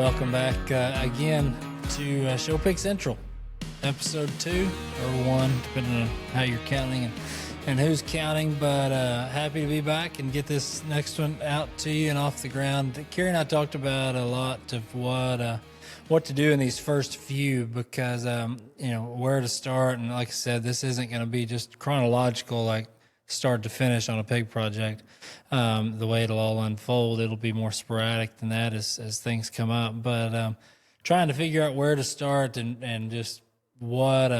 welcome back again to Showpig Central, episode 2 or 1, depending on how you're counting and who's counting. But happy to be back and get this next one out to you and off the ground. Carrie and I talked about a lot of what to do in these first few because where to start. And like I said, this isn't going to be just chronological, like start to finish on a pig project. The way it'll all unfold, it'll be more sporadic than that as things come up. But trying to figure out where to start and just what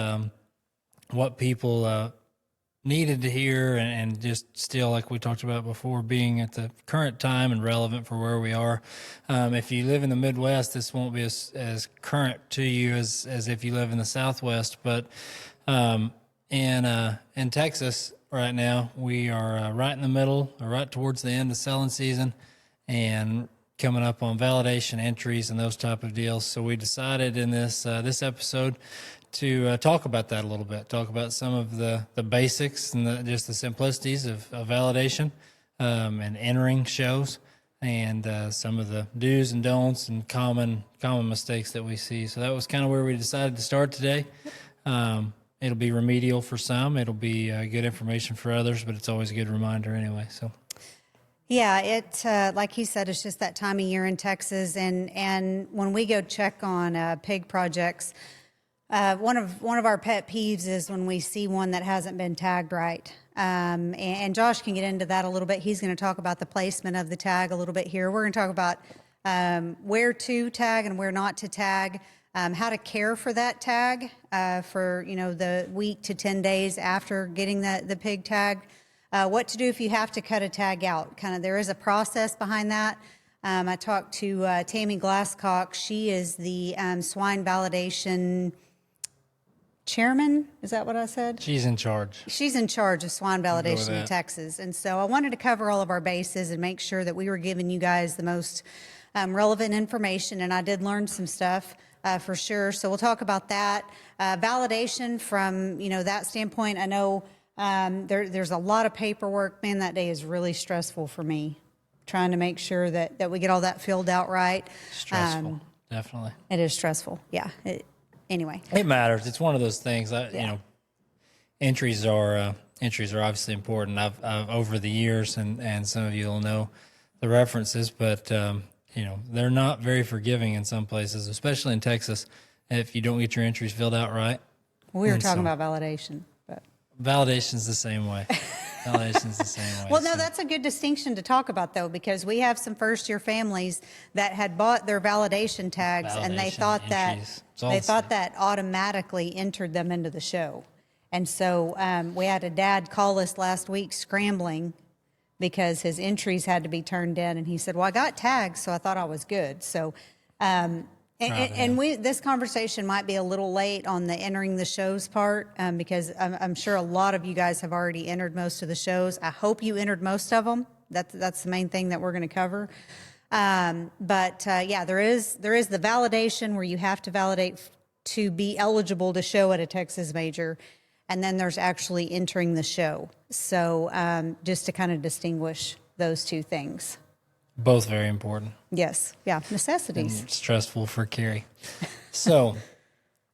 people needed to hear and just still, like we talked about before, being at the current time and relevant for where we are. If you live in the Midwest, this won't be as current to you as if you live in the Southwest. But in Texas right now, we are right in the middle, or right towards the end of selling season, and coming up on validation entries and those type of deals. So we decided in this episode to talk about that a little bit, talk about some of the basics and just the simplicities of validation and entering shows, and some of the do's and don'ts and common mistakes that we see. So that was kind of where we decided to start today. It'll be remedial for some. It'll be good information for others, but it's always a good reminder anyway. So, yeah, it like he said, it's just that time of year in Texas, and when we go check on pig projects, one of our pet peeves is when we see one that hasn't been tagged right. And Josh can get into that a little bit. He's going to talk about the placement of the tag a little bit here. We're going to talk about where to tag and where not to tag. How to care for that tag for the week to 10 days after getting the pig tagged. What to do if you have to cut a tag out. There is a process behind that. I talked to Tammy Glasscock. She is the swine validation chairman. Is that what I said? she's in charge. She's in charge of swine validation in Texas. And so I wanted to cover all of our bases and make sure that we were giving you guys the most relevant information. And I did learn some stuff. For sure. So we'll talk about that. Validation from, that standpoint. I know there's a lot of paperwork. Man, that day is really stressful for me, trying to make sure that we get all that filled out right. Stressful, definitely. It is stressful. Yeah. Anyway. It matters. It's one of those things. Entries are obviously important. I've over the years, and some of you will know the references, but they're not very forgiving in some places, especially in Texas, if you don't get your entries filled out right. We were talking about validation, but validation's the same way. Validation's the same way. Well, no, that's a good distinction to talk about, though, because we have some first-year families that had bought their validation tags, and they thought that automatically entered them into the show. And so we had a dad call us last week scrambling because his entries had to be turned in, and he said, well, I got tags, so I thought I was good. So, this conversation might be a little late on the entering the shows part, because I'm sure a lot of you guys have already entered most of the shows. I hope you entered most of them. That's the main thing that we're going to cover. There is the validation where you have to validate to be eligible to show at a Texas major. And then there's actually entering the show. So just to kind of distinguish those two things. Both very important. Yes. Yeah. Necessities. And stressful for Carrie. So,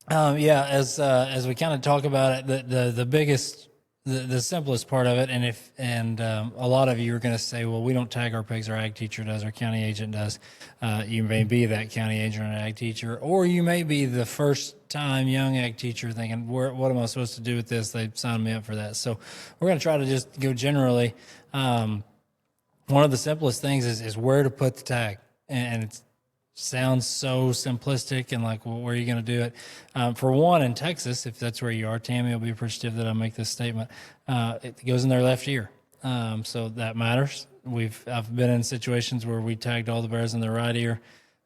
as we kind of talk about it, the biggest, the simplest part of it, and a lot of you are going to say, well, we don't tag our pigs, our ag teacher does, our county agent does. You may be that county agent or ag teacher, or you may be the first time young ag teacher thinking, what am I supposed to do with this? They signed me up for that. So we're going to try to just go generally. One of the simplest things is where to put the tag. And it sounds so simplistic and like, well, where are you going to do it? For one, in Texas, if that's where you are, Tammy will be appreciative that I make this statement. It goes in their left ear. So that matters. I've been in situations where we tagged all the bears in their right ear.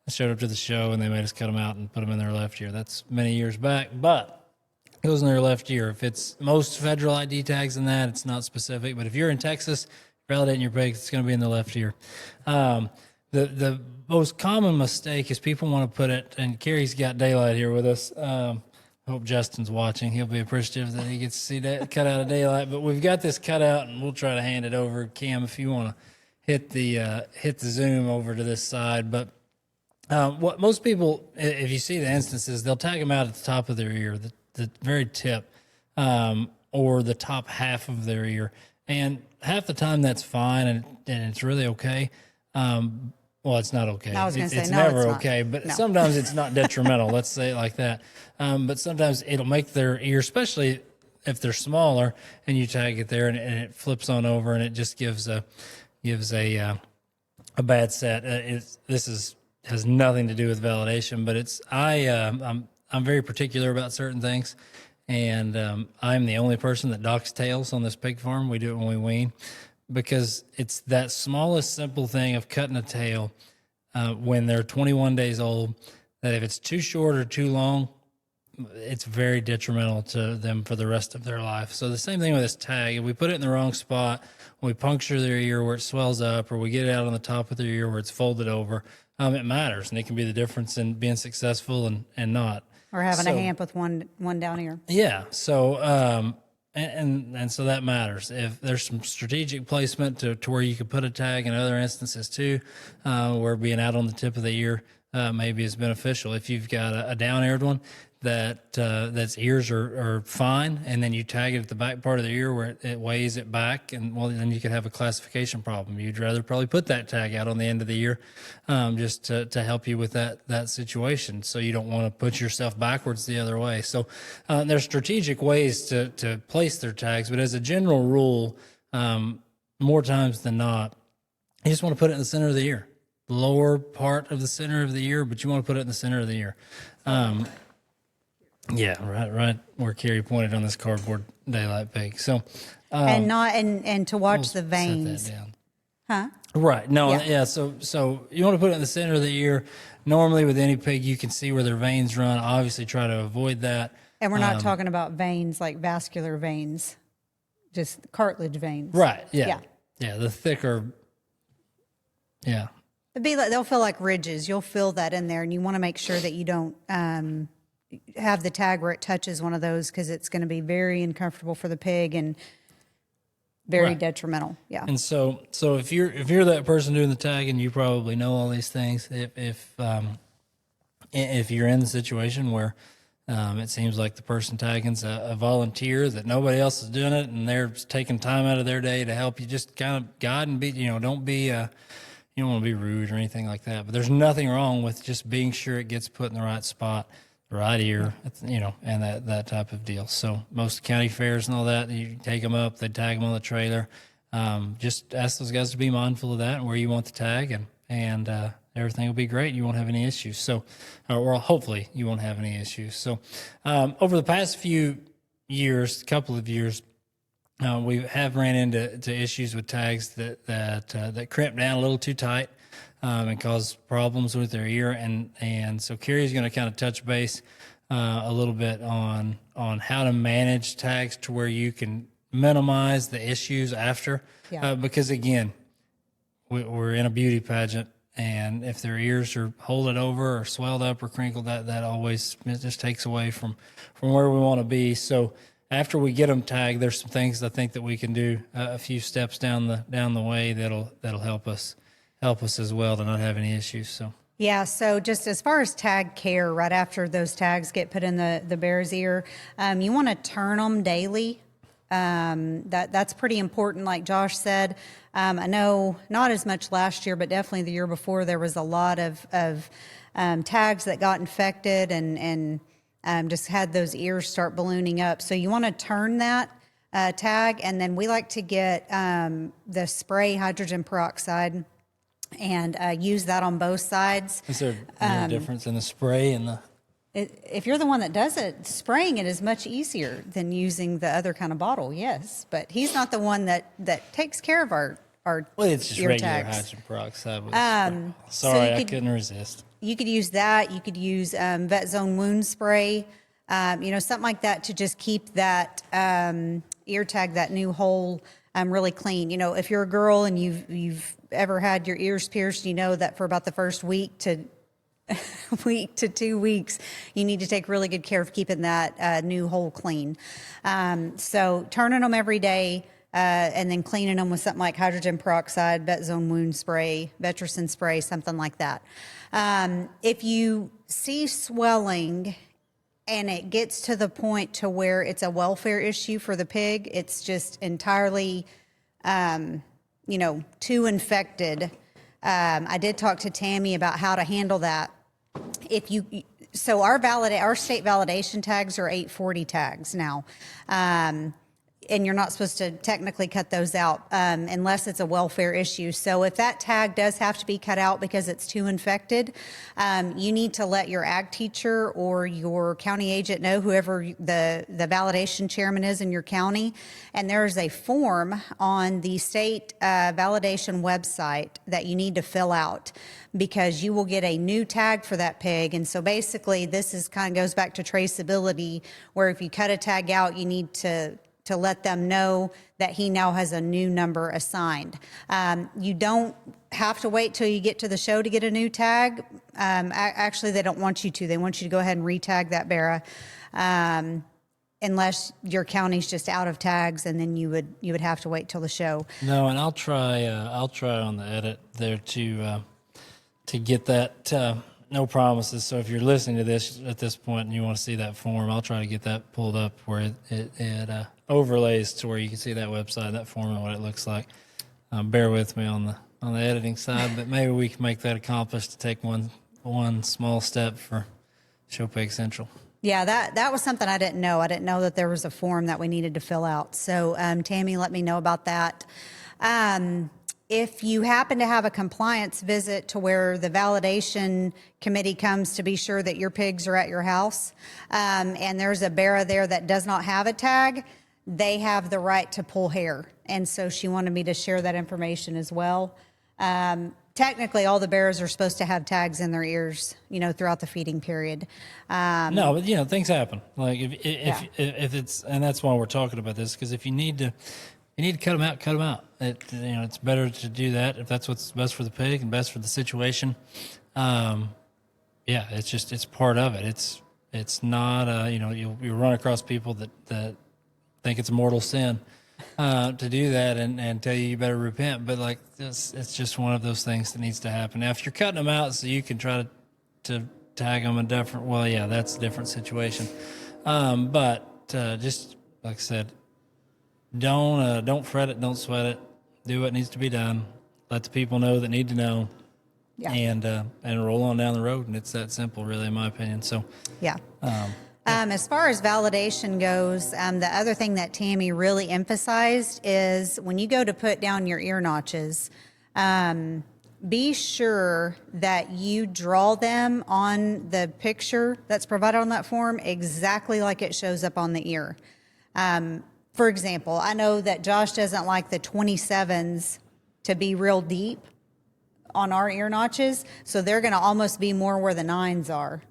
I showed up to the show and they made us cut them out and put them in their left ear. That's many years back, but it goes in their left ear. If it's most federal ID tags in that, it's not specific. But if you're in Texas, validating your pigs, it's going to be in the left ear. The most common mistake is people want to put it, and Carrie's got daylight here with us. I hope Justin's watching. He'll be appreciative that he gets to see that cut out of daylight. But we've got this cut out, and we'll try to hand it over. Cam, if you want to hit the zoom over to this side. But What most people, if you see the instances, they'll tag them out at the top of their ear, the very tip, or the top half of their ear. And half the time that's fine and it's really okay. Well, it's not okay. I was going to say, it's no, never it's not. okay, but No. sometimes it's not detrimental. Let's say it like that. But sometimes it'll make their ear, especially if they're smaller, and you tag it there and it flips on over and it just gives a bad set. Has nothing to do with validation, but I'm very particular about certain things, and I'm the only person that docks tails on this pig farm. We do it when we wean, because it's that smallest simple thing of cutting a tail when they're 21 days old, that if it's too short or too long, it's very detrimental to them for the rest of their life. So the same thing with this tag. If we put it in the wrong spot, we puncture their ear where it swells up, or we get it out on the top of their ear where it's folded over, it matters, and it can be the difference in being successful and not. Or having a hamp with one down ear. Yeah. So, and so that matters. If there's some strategic placement to where you could put a tag in other instances too, where being out on the tip of the ear maybe is beneficial. If you've got a down-eared one that's ears are fine, and then you tag it at the back part of the ear where it weighs it back, and well, then you could have a classification problem. You'd rather probably put that tag out on the end of the ear, just to help you with that situation. So you don't want to put yourself backwards the other way. So there's strategic ways to place their tags, but as a general rule, more times than not, you just want to put it in the center of the ear, lower part of the center of the ear, but you want to put it in the center of the ear. Yeah, right where Carrie pointed on this cardboard daylight pig. So, And not and to watch the set veins. that down. Huh? Right. No. Yeah. Yeah. So you want to put it in the center of the ear. Normally, with any pig, you can see where their veins run. Obviously, try to avoid that. And we're not talking about veins like vascular veins, just cartilage veins. Right. Yeah. Yeah. Yeah. The thicker. Yeah. It'd be like, they'll feel like ridges. You'll feel that in there, and you want to make sure that you don't have the tag where it touches one of those, because it's going to be very uncomfortable for the pig and very Right. detrimental. Yeah. And so if you're that person doing the tagging, you probably know all these things. If you're in the situation where it seems like the person tagging's a volunteer, that nobody else is doing it, and they're taking time out of their day to help you, just kind of guide and be, don't be, you don't want to be rude or anything like that. But there's nothing wrong with just being sure it gets put in the right spot, the right ear, and that type of deal. So most county fairs and all that, you take them up, they tag them on the trailer. Just ask those guys to be mindful of that and where you want the tag, and everything will be great. You won't have any issues. So, or hopefully you won't have any issues. So, over the past couple of years, we have ran into issues with tags that crimp down a little too tight, and cause problems with their ear. And so Carrie's going to kind of touch base a little bit on how to manage tags to where you can minimize the issues after. Yeah. Because again, we're in a beauty pageant, and if their ears are holding over or swelled up or crinkled, that always, it just takes away from where we want to be. So after we get them tagged, there's some things I think that we can do a few steps down the way that'll help us as well to not have any issues. So Yeah, so just as far as tag care, right after those tags get put in the bear's ear, you want to turn them daily. That's pretty important, like Josh said. I know not as much last year, but definitely the year before, there was a lot of tags that got infected and just had those ears start ballooning up. So you want to turn that tag, and then we like to get the spray hydrogen peroxide and use that on both sides. is there a difference in the spray and the? If you're the one that does it, spraying it is much easier than using the other kind of bottle, yes. But he's not the one that takes care of our Well, it's just ear regular tags. hydrogen peroxide. So Sorry, you I could- couldn't resist. You could use that. You could use Vet Zone wound spray, something like that, to just keep that ear tag, that new hole, really clean. If you're a girl and you've ever had your ears pierced, you know that for about the first week to 2 weeks, you need to take really good care of keeping that new hole clean. So turning them every day, and then cleaning them with something like hydrogen peroxide, Vetzone wound spray, Vetricin spray, something like that. If you see swelling and it gets to the point to where it's a welfare issue for the pig, it's just entirely, too infected. I did talk to Tammy about how to handle that. So our state validation tags are 840 tags now. And you're not supposed to technically cut those out unless it's a welfare issue. So if that tag does have to be cut out because it's too infected, you need to let your ag teacher or your county agent know, whoever the validation chairman is in your county. And there's a form on the state validation website that you need to fill out, because you will get a new tag for that pig. And so basically this is kind of goes back to traceability, where if you cut a tag out, you need to let them know that he now has a new number assigned. You don't have to wait till you get to the show to get a new tag. Actually, they don't want you to. They want you to go ahead and re-tag that Barra, unless your county's just out of tags, and then you would have to wait till the show. No, and I'll try on the edit there to get that. No promises. So if you're listening to this at this point and you want to see that form, I'll try to get that pulled up where it overlays to where you can see that website, that form, and what it looks like. Bear with me on the editing side, but maybe we can make that accomplished to take one small step for Showpig Central. Yeah, that was something I didn't know. I didn't know that there was a form that we needed to fill out. So Tammy let me know about that. If you happen to have a compliance visit to where the validation committee comes to be sure that your pigs are at your house, and there's a Barra there that does not have a tag, they have the right to pull hair. And so she wanted me to share that information as well. Technically, all the Barras are supposed to have tags in their ears, throughout the feeding period. No, but things happen. Like if it's, and that's why we're talking about this, because if you need to cut them out, cut them out. It's better to do that if that's what's best for the pig and best for the situation. It's part of it. It's not, you'll run across people that think it's a mortal sin to do that and tell you better repent. But like this, it's just one of those things that needs to happen. Now, if you're cutting them out so you can try to tag them that's a different situation. But just like I said, don't fret it, don't sweat it. Do what needs to be done. Let the people know that need to know, and roll on down the road. And it's that simple, really, in my opinion. So, yeah. As far as validation goes, the other thing that Tammy really emphasized is when you go to put down your ear notches, be sure that you draw them on the picture that's provided on that form exactly like it shows up on the ear. For example, I know that Josh doesn't like the 27s to be real deep on our ear notches, so they're going to almost be more where the 9s are.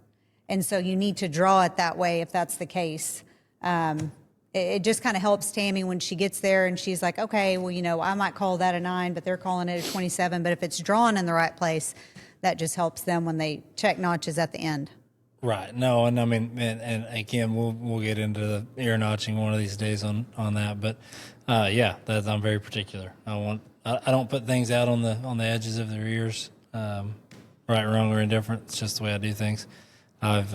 And so you need to draw it that way if that's the case. It just kind of helps Tammy when she gets there and she's like, okay, well, I might call that a 9, but they're calling it a 27. But if it's drawn in the right place, that just helps them when they check notches at the end. Right. No, and I mean, and again, we'll get into the ear notching one of these days on that. But I'm very particular. I don't put things out on the edges of their ears, right, wrong, or indifferent. It's just the way I do things. I've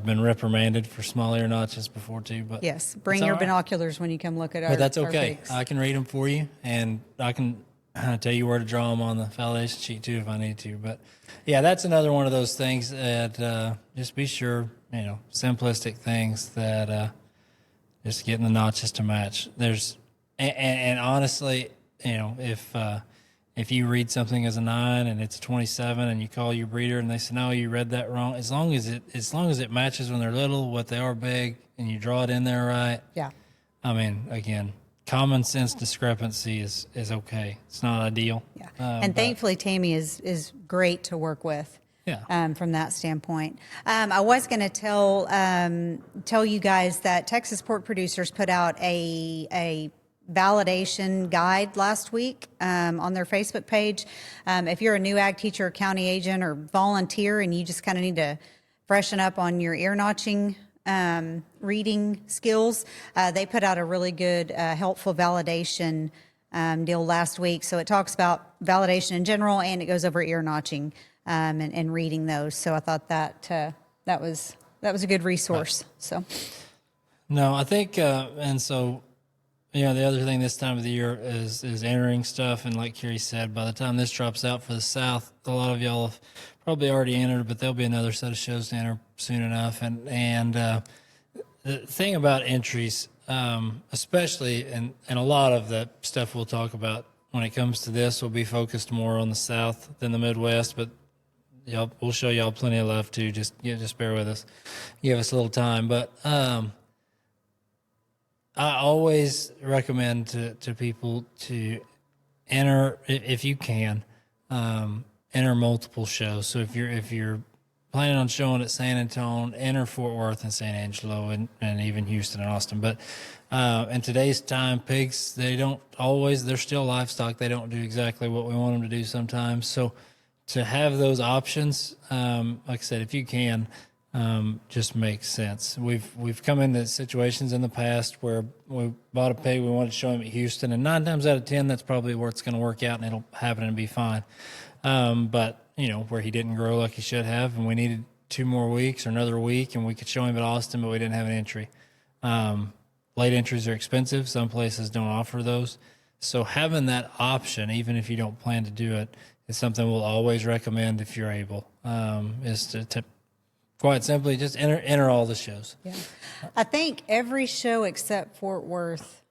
been reprimanded for small ear notches before too. But yes, bring your binoculars when you come look at our. But that's our okay. pigs. I can read them for you, and I can tell you where to draw them on the validation sheet too if I need to. But yeah, that's another one of those things that just be sure, simplistic things that just getting the notches to match. There's and honestly, if you read something as a 9 and it's a 27 and you call your breeder and they say, no, you read that wrong, as long as it matches when they're little, what they are big, and you draw it in there right. Yeah. I mean, again, common sense discrepancy is okay. It's not ideal. Yeah. And thankfully Tammy is great to work with. Yeah. From that standpoint. I was going to tell you guys that Texas Pork Producers put out a validation guide last week on their Facebook page. If you're a new ag teacher or county agent or volunteer and you just kind of need to freshen up on your ear notching reading skills. They put out a really good, helpful validation deal last week. So it talks about validation in general, and it goes over ear notching and reading those. So I thought that was a good resource. So No, I think, and so, the other thing this time of the year is entering stuff. And like Carrie said, by the time this drops out for the South, a lot of y'all have probably already entered, but there'll be another set of shows to enter soon enough. And the thing about entries, especially, and a lot of the stuff we'll talk about when it comes to this will be focused more on the South than the Midwest, but we'll show y'all plenty of love too. Just bear with us. Give us a little time. But I always recommend to people to enter, if you can, enter multiple shows. So if you're planning on showing at San Antonio, enter Fort Worth and San Angelo and even Houston and Austin. But in today's time, pigs, they're still livestock. They don't do exactly what we want them to do sometimes. So to have those options, like I said, if you can, just makes sense. We've come into situations in the past where we bought a pig, we wanted to show him at Houston, and 9 times out of 10, that's probably where it's going to work out, and it'll happen and be fine. But where he didn't grow like he should have, and we needed 2 more weeks or another week, and we could show him at Austin, but we didn't have an entry. Late entries are expensive. Some places don't offer those. So having that option, even if you don't plan to do it, is something we'll always recommend if you're able, is to quite simply just enter all the shows. yeah, I think every show except Fort Worth,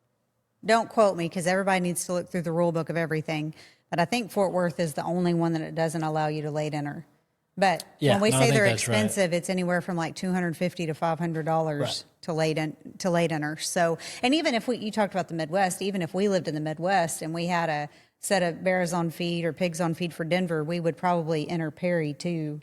don't quote me because everybody needs to look through the rule book of everything, but I think Fort Worth is the only one that it doesn't allow you to late enter. But when we say they're expensive, it's anywhere from like $250 to $500 to late enter. So, and even if you talked about the Midwest, even if we lived in the Midwest and we had a set of bears on feed or pigs on feed for Denver, we would probably enter Perry too.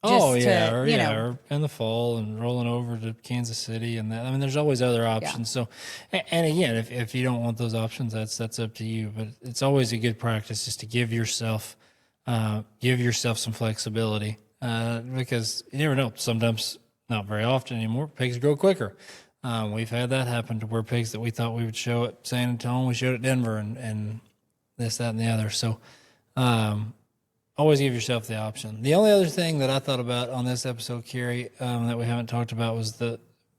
Or in the fall and rolling over to Kansas City and that. I mean, there's always other options. Yeah. So, and again, if you don't want those options, that's up to you. But it's always a good practice just to give yourself some flexibility because you never know. Sometimes, not very often anymore, pigs grow quicker. We've had that happen to where pigs that we thought we would show at San Antonio, we showed at Denver, and this, that, and the other. So. Always give yourself the option. The only other thing that I thought about on this episode, Carrie, that we haven't talked about was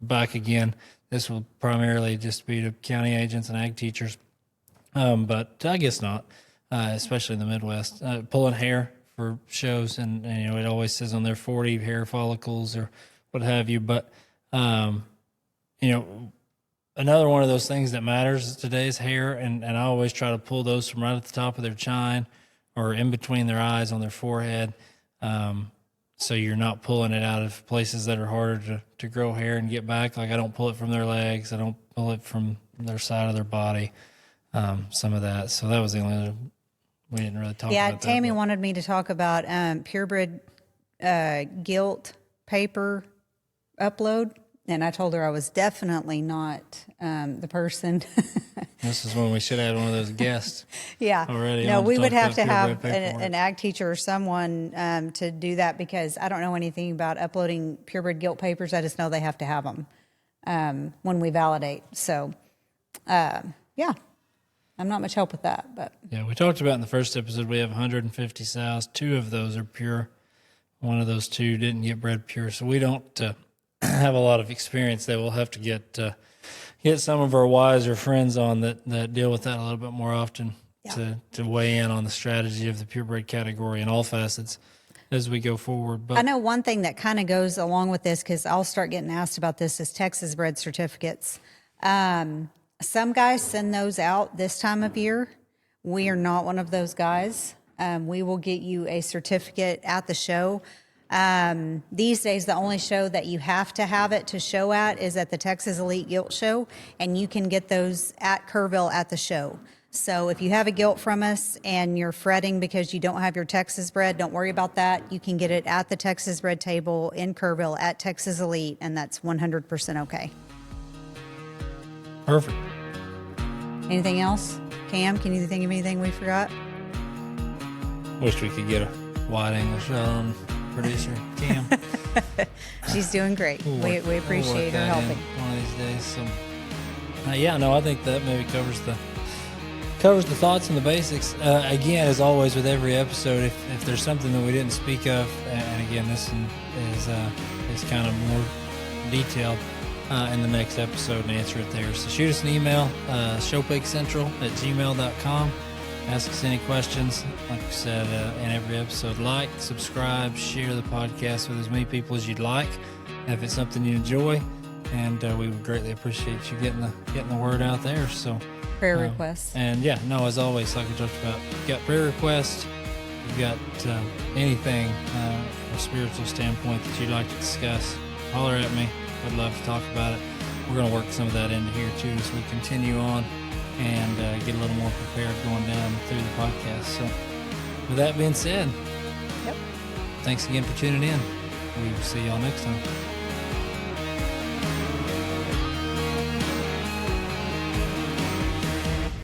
back again. This will primarily just be to county agents and ag teachers, but I guess not, especially in the Midwest. Pulling hair for shows, and it always says on there 40 hair follicles or what have you. But another one of those things that matters today is hair, and I always try to pull those from right at the top of their chine or in between their eyes on their forehead, so you're not pulling it out of places that are harder to grow hair and get back. Like I don't pull it from their legs. I don't pull it from their side of their body, some of that. So that was the only other, we didn't really talk about that. Yeah, Tammy wanted me to talk about purebred gilt paper upload, and I told her I was definitely not the person. This is when we should have had one of those guests. Yeah. Already. No, we would have to have an ag teacher or someone to do that because I don't know anything about uploading purebred gilt papers. I just know they have to have them when we validate. So, I'm not much help with that. But yeah, we talked about in the first episode, we have 150 sows. 2 of those are pure. One of those 2 didn't get bred pure. So we don't have a lot of experience there. We'll have to get some of our wiser friends on that deal with that a little bit more often to weigh in on the strategy of the purebred category in all facets as we go forward. But I know one thing that kind of goes along with this, because I'll start getting asked about this, is Texas bred certificates. Some guys send those out this time of year. We are not one of those guys. We will get you a certificate at the show. These days, the only show that you have to have it to show at is at the Texas Elite Gilt Show, and you can get those at Kerrville at the show. So if you have a gilt from us and you're fretting because you don't have your Texas bred, don't worry about that. You can get it at the Texas bred table in Kerrville at Texas Elite, and that's 100% okay. Perfect. Anything else? Cam, can you think of anything we forgot? Wish we could get a wide English producer, Cam. She's doing great. We appreciate her that in helping. one of these days. So, yeah, no, I think that maybe covers the thoughts and the basics. Again, as always with every episode, if there's something that we didn't speak of, and again, this one is kind of more detailed in the next episode, and answer it there. So shoot us an email, showpigcentral@gmail.com. Ask us any questions. Like we said in every episode, like, subscribe, share the podcast with as many people as you'd like. If it's something you enjoy, and we would greatly appreciate you getting the word out there. So Prayer requests. And yeah, no, as always, like we talked about, you've got prayer requests, you've got anything from a spiritual standpoint that you'd like to discuss, holler at me. I'd love to talk about it. We're going to work some of that into here too as we continue on and get a little more prepared going down through the podcast. So with that being said, Yep. thanks again for tuning in. We will see y'all next time.